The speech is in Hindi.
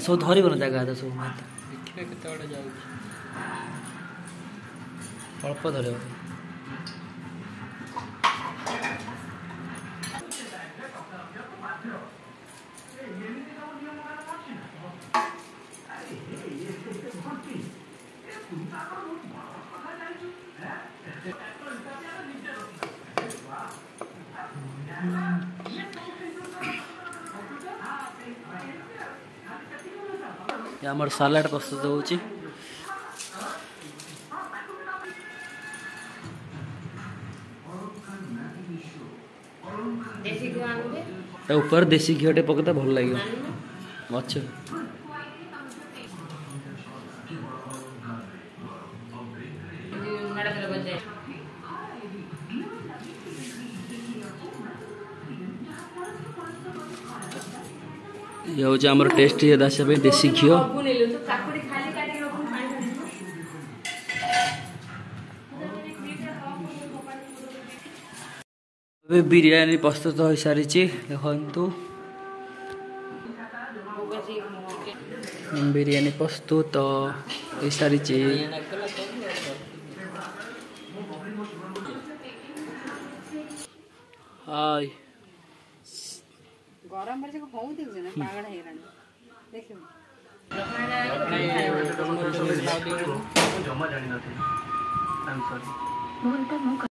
सब धरब ना जगह तो सब देखिए केते बड़े जाउछ अल्प धरब आमर सालाड प्रस्तुत होची ऊपर देसी घी टे पकता भल लगे अच्छा ये हूँ आम टेस्ट दास देसी घी ଏବେ ବିରିୟାନୀ ପ୍ରସ୍ତୁତ ହୋଇସାରିଛି ଦେଖନ୍ତୁ ବିରିୟାନୀ ପ୍ରସ୍ତୁତ ହୋଇସାରିଛି हाय गरम पर से बहुत देख ना पागल है रानी देखियो जमा जानी नथी आई एम सॉरी